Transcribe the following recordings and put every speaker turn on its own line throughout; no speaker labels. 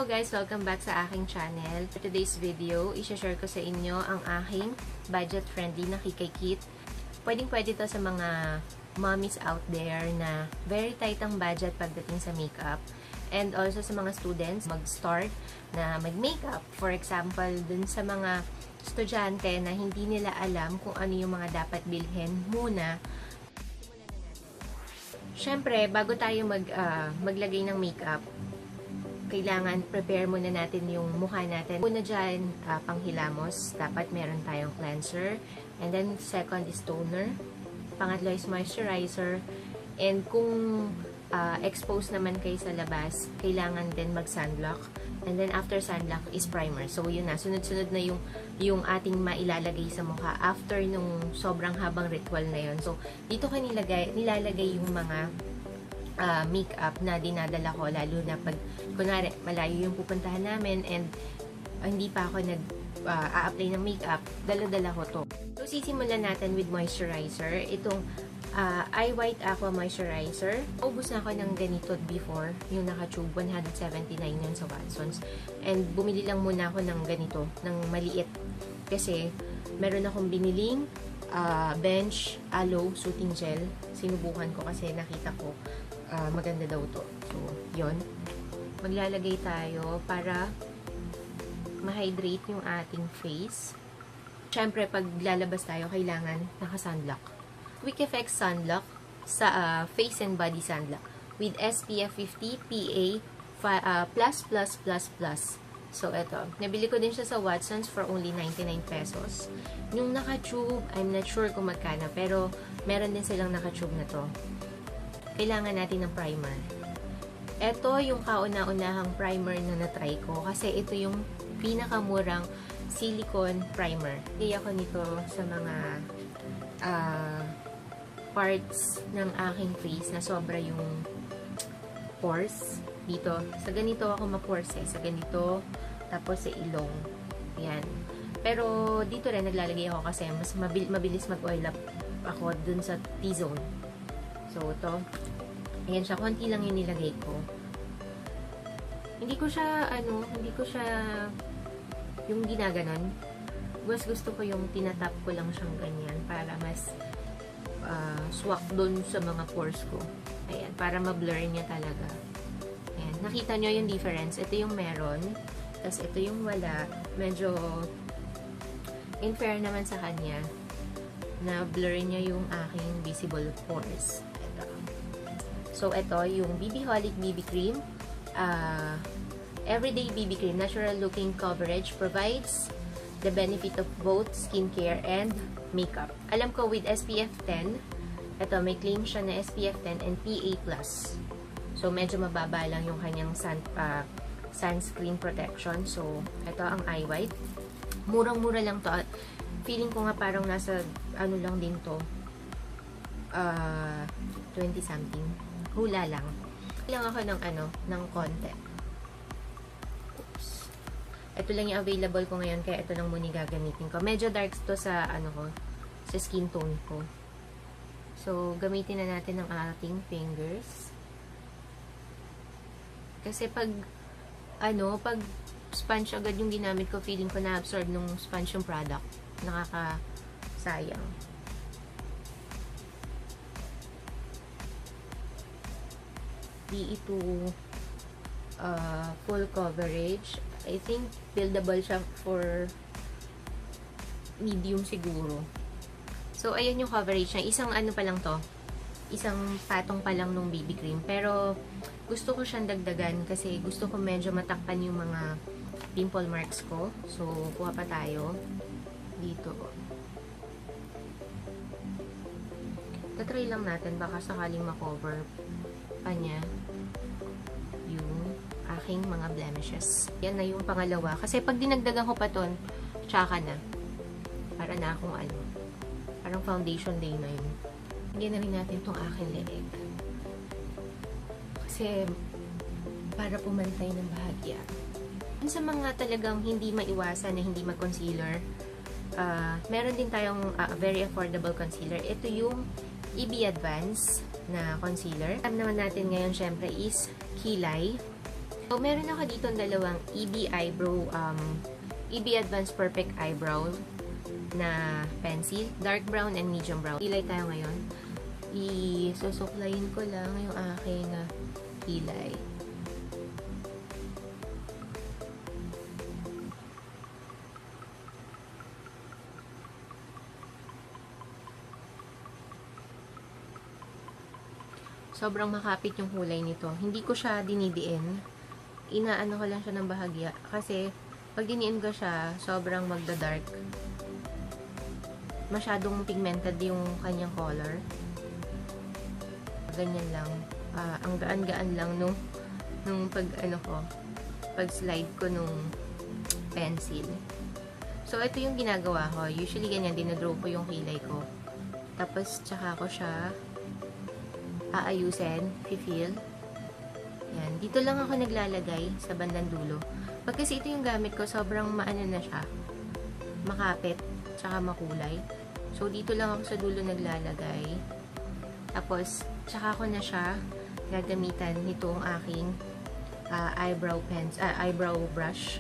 guys! Welcome back sa aking channel. For today's video, i-share ko sa inyo ang aking budget-friendly na KIKAY kit. Pwedeng-pwede to sa mga mommies out there na very tight ang budget pagdating sa makeup. And also sa mga students, mag-start na mag-makeup. For example, dun sa mga estudyante na hindi nila alam kung ano yung mga dapat bilhin muna. Syempre, bago tayo maglagay ng makeup, kailangan prepare muna natin yung mukha natin. Una dyan, panghilamos. Dapat meron tayong cleanser. And then, second is toner. Pangatlo is moisturizer. And kung exposed naman kayo sa labas, kailangan din mag-sunblock. And then, after sunblock is primer. So, yun na. Sunod-sunod na yung ating mailalagay sa mukha after nung sobrang habang ritual na yun. So, dito ka nilalagay yung mga makeup na dinadala ko, lalo na pag kunwari malayo yung pupuntahan namin and hindi pa ako nag-a-apply ng makeup, dala-dala ko to. So sisimulan natin with moisturizer. Itong iWhite Aqua Moisturizer. Ubus na ako ng ganito before, yung naka-tube, 179 yun sa Watsons. And bumili lang muna ako ng ganito, ng maliit. Kasi meron akong biniling bench aloe soothing gel. Sinubukan ko kasi nakita ko maganda daw to. So, yon. Maglalagay tayo para ma-hydrate yung ating face. Siyempre, pag lalabas tayo, kailangan naka-sunblock. Quick Effect Sunblock sa Face and Body Sunblock with SPF 50 PA+++++. So, eto. Nabili ko din siya sa Watsons for only 99 pesos. Yung naka-tube, I'm not sure kung magkano, pero meron din silang naka-tube na to. Kailangan natin ng primer. Ito yung kauna-unahang primer na na-try ko kasi ito yung pinakamurang silicone primer. Hindi ako nito sa mga parts ng aking face na sobra yung pores dito. Sa ganito ako ma-pores eh. Sa ganito, tapos sa ilong. Yan. Pero dito rin naglalagay ako kasi mas mabilis mag-oil up ako dun sa T-zone. So, ito. Ayan siya. Konti lang yung nilagay ko. Hindi ko siya yung ginaganon. Mas gusto ko yung tinatap ko lang siyang ganyan para mas swak dun sa mga pores ko. Ayan. Para ma-blur niya talaga. Ayan. Nakita nyo yung difference. Ito yung meron. Tapos ito yung wala. Medyo in fair naman sa kanya na blur niya yung aking visible pores. Ito. So, ito yung BBholic BB Cream. Everyday BB Cream. Natural looking coverage. Provides the benefit of both skincare and makeup. Alam ko with SPF 10, ito may claim siya na SPF 10 and PA+. So, medyo mababa lang yung kanyang sunscreen protection. So, ito ang iWhite. Murang-mura lang to. Feeling ko nga parang nasa ano lang din to. 20 something. Hula lang. Lang ako ng konti. Oops. Ito lang yung available ko ngayon kaya ito lang muna gagamitin ko. Medyo dark to sa sa skin tone ko. So, gamitin na natin ang ating fingers. Kasi pag sponge agad yung ginamit ko, feeling ko na-absorb nung sponge yung product. Nakakasayang. Di ito full coverage. I think buildable siya for medium siguro. So, ayan yung coverage niya. Isang pa lang to. Isang patong pa lang nung BB cream. Pero, gusto ko siyang dagdagan kasi gusto ko medyo matakpan yung mga pimple marks ko. So, kuha pa tayo. Dito. Tatry lang natin. Baka sakaling makover pa niya yung aking mga blemishes. Yan na yung pangalawa. Kasi pag dinagdagan ko pa ton, tsaka na. Para na akong parang foundation day na yun. Lagyan na rin natin itong aking leeg. Kasi para pumantay ng bahagya. Sa mga talagang hindi maiwasan na hindi mag-concealer, meron din tayong very affordable concealer. Ito yung EB Advance na concealer. Alam naman natin ngayon syempre is kilay. So, meron ako dito dalawang EB Eyebrow, EB Advanced Perfect Eyebrow na pencil. Dark brown and medium brown. Kilay tayo ngayon. Isusuklayin ko lang yung aking kilay. Sobrang makapit yung kulay nito. Hindi ko siya dinidiin. Inaano ko lang siya ng bahagya. Kasi, pag diniin ko siya, sobrang magda-dark. Masyadong pigmented yung kanyang color. Ganyan lang. Ang gaan-gaan lang nung pag-slide ko nung pencil. So, ito yung ginagawa ko. Usually, ganyan, dinadraw ko yung kilay ko. Tapos, tsaka ko siya aayusin, feel. Yan. Dito lang ako naglalagay sa bandang dulo. Pag kasi ito yung gamit ko, sobrang maano na siya. Makapit, tsaka makulay. So, dito lang ako sa dulo naglalagay. Tapos, tsaka ko na siya gagamitan nitong aking eyebrow brush.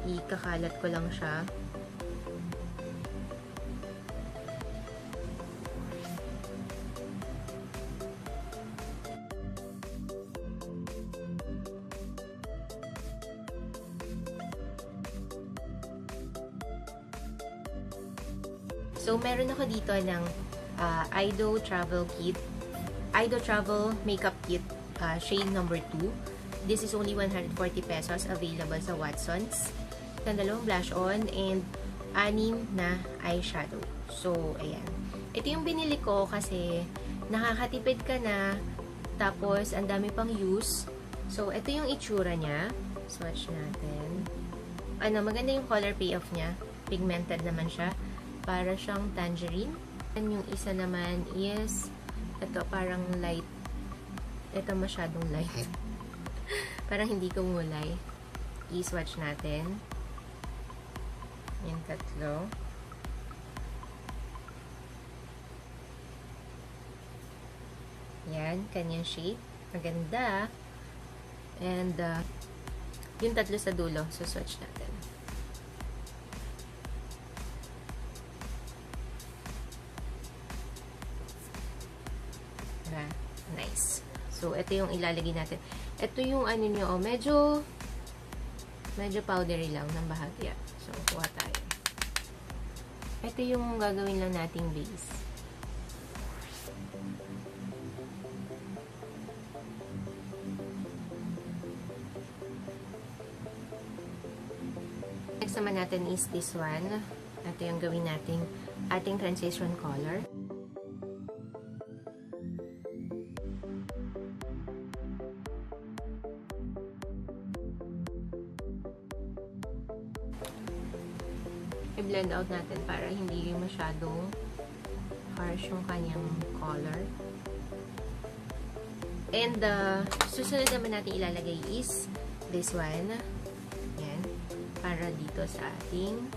Ikakalat ko lang siya. So, meron ako dito ng Aido Travel Kit. Aido Travel Makeup Kit, shade number 2. This is only 140 pesos, available sa Watsons. Dalawang blush on and 6 na eyeshadow. So, ayan. Ito yung binili ko kasi nakakatipid ka na, tapos ang dami pang use. So, ito yung itsura niya. Swatch natin. Maganda yung color payoff niya. Pigmented naman siya. Para siyang tangerine. And yung isa naman is, ito parang light. Ito masyadong light. Parang hindi kumulay. I-swatch natin. Yung tatlo. Yan, kanyang shade. Maganda. And, yung tatlo sa dulo. So, swatch natin. Nice. So, ito yung ilalagay natin. Ito yung ano nyo, medyo powdery lang ng bahagya. So, kuha tayo. Ito yung gagawin lang nating base. Next naman natin is this one. Ito yung gawin nating ating transition color. I-blend out natin para hindi masyadong harsh yung kanyang color. And susunod naman natin ilalagay is this one. Yan. Para dito sa ating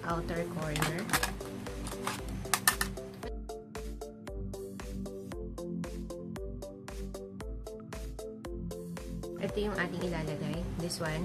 outer corner. Ito yung ating ilalagay. This one.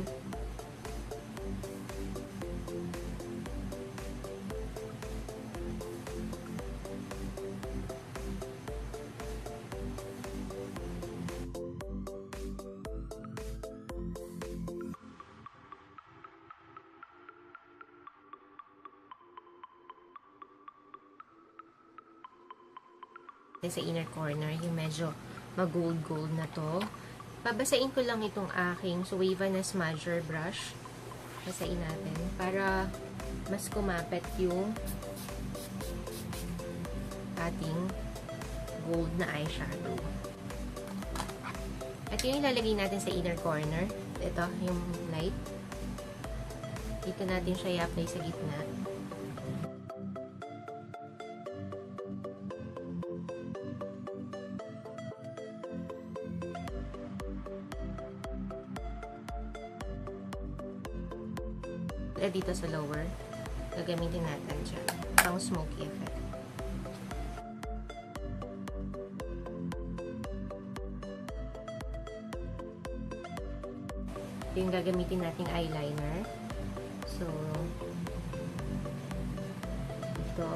Sa inner corner, yung medyo mag-gold-gold na to. Babasain ko lang itong aking Suave na smudger brush. Basain natin para mas kumapit yung ating gold na eyeshadow. Ito yung ilalagay natin sa inner corner. Ito, yung light. Dito natin siya i-apply sa gitna. Dito sa lower, gagamitin natin dyan pang smoky effect. yung gagamitin nating eyeliner. So, ito.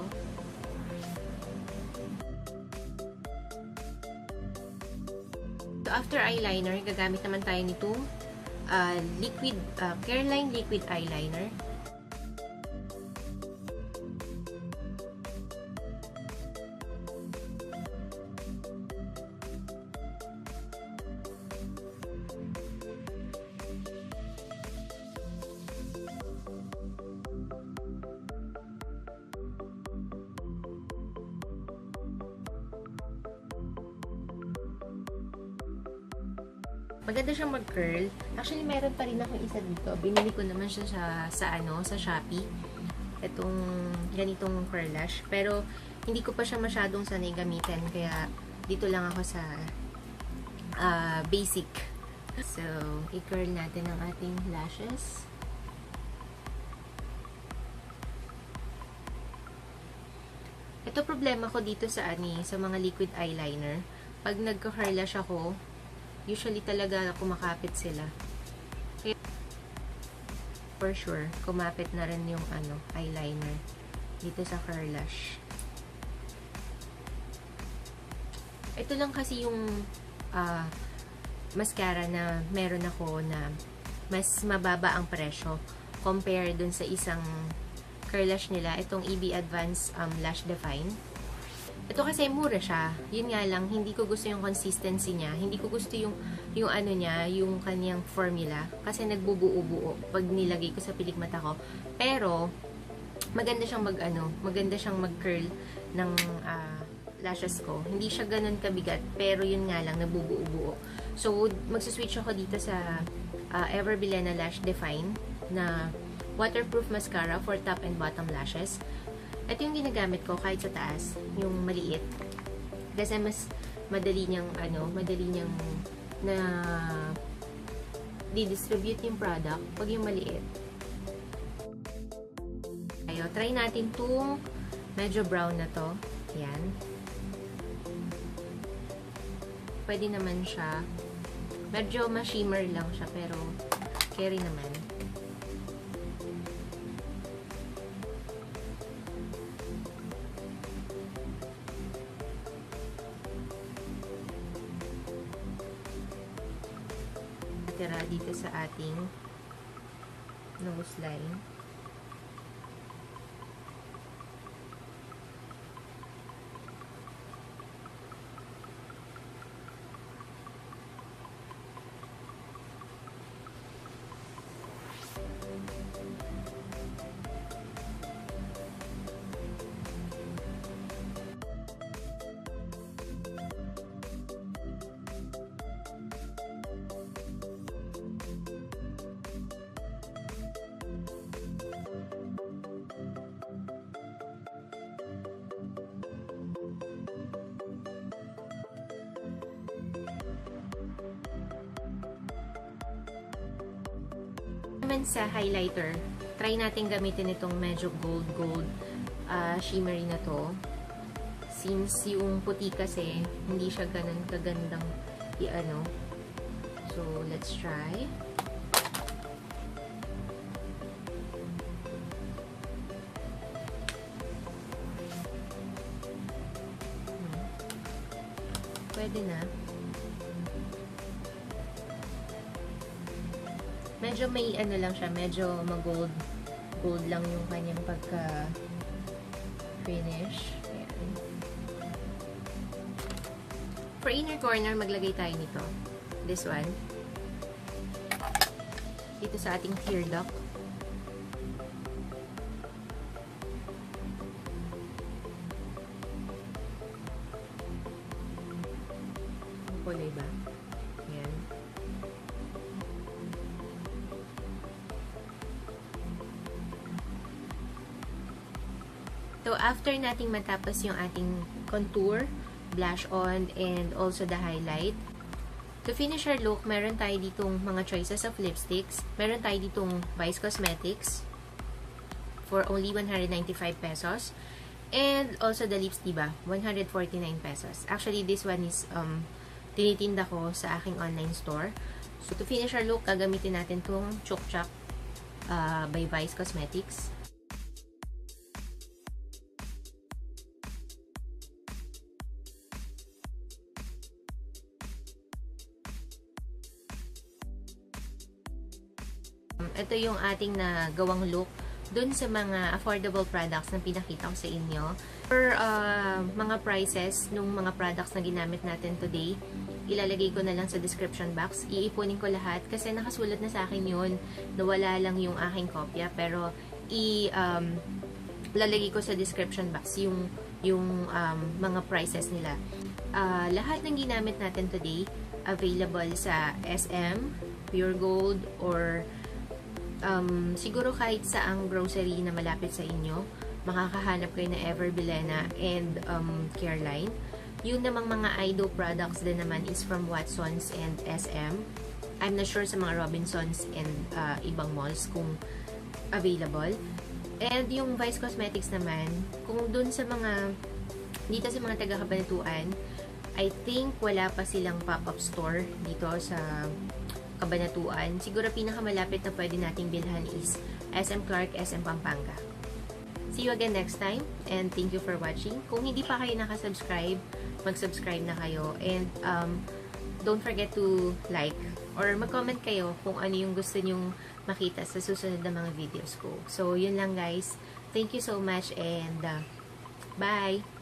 So, after eyeliner, gagamit naman tayo nitong Careline liquid eyeliner. Maganda siyang mag-curl. Actually, meron pa rin akong isa dito. Binili ko naman siya sa Shopee. Itong ganitong curl lash. Pero, hindi ko pa siya masyadong sanay gamitin. Kaya, dito lang ako sa basic. So, i-curl natin ang ating lashes. Ito problema ko dito sa mga liquid eyeliner. Pag nagka-curl lash ako, usually talaga kumakapit sila. Kaya, for sure, kumapit na rin yung eyeliner dito sa curl lash. Ito lang kasi yung mascara na meron ako na mas mababa ang presyo compare dun sa isang curl lash nila. Itong EB Advanced Lash Define. Ito kasi mura siya. Yun nga lang, hindi ko gusto yung consistency niya. Hindi ko gusto yung niya, yung kanyang formula. Kasi nagbubuo-buo pag nilagay ko sa pilik mata ko. Pero, maganda siyang maganda siyang mag-curl ng lashes ko. Hindi siya ganun kabigat, pero yun nga lang, nagbubuo-buo. So, magsuswitch ako dito sa Evera Powder Lash Define na waterproof mascara for top and bottom lashes. Ito yung ginagamit ko kahit sa taas, yung maliit. Kasi mas madali niyang na di-distribute yung product pag yung maliit. Ayo, try natin itong medyo brown na to. Yan. Pwede naman siya. Medyo ma-shimmer lang siya, pero carry naman. Tira dito sa ating nose line. Naman sa highlighter, try natin gamitin itong medyo gold shimmery na to. Since yung puti kasi, hindi siya ganun kagandang So, let's try. Pwede na. Medyo may lang siya, medyo mag-gold lang yung kanyang pagka-finish. Ayan. For inner corner, maglagay tayo nito. This one. Dito sa ating tear duct. Ang kulay ba? Ayan. So, after nating matapos yung ating contour, blush on, and also the highlight, to finish our look, meron tayo ditong mga choices of lipsticks. Meron tayo ditong BEIGE Cosmetics for only 195 pesos. And also the Lipz Diva, 149 pesos. Actually, this one is tinitinda ko sa aking online store. So, to finish our look, gagamitin natin itong Chok Chok by Vice Cosmetics. Ito yung ating nagawang look dun sa mga affordable products na pinakita ko sa inyo. For mga prices nung mga products na ginamit natin today, ilalagay ko na lang sa description box. Iipunin ko lahat kasi nakasulat na sa akin yun. Nawala lang yung aking kopya. Pero ilalagay ko sa description box yung mga prices nila. Lahat ng ginamit natin today, available sa SM, Pure Gold, or siguro kahit saang grocery na malapit sa inyo, makakahanap kayo na Ever Bilena and Careline. Yung namang mga Aido products din naman is from Watsons and SM. I'm not sure sa mga Robinsons and ibang malls kung available. And yung Vice Cosmetics naman, kung dun sa mga, dito sa mga taga-Kabanatuan, I think wala pa silang pop-up store dito sa Kabanatuan. Siguro pinakamalapit na pwede nating bilhan is SM Clark, SM Pampanga. See you again next time, and thank you for watching. Kung hindi pa kayo nakasubscribe, mag-subscribe na kayo, and don't forget to like or mag-comment kayo kung ano yung gusto nyong makita sa susunod na mga videos ko. So, yun lang guys. Thank you so much, and bye!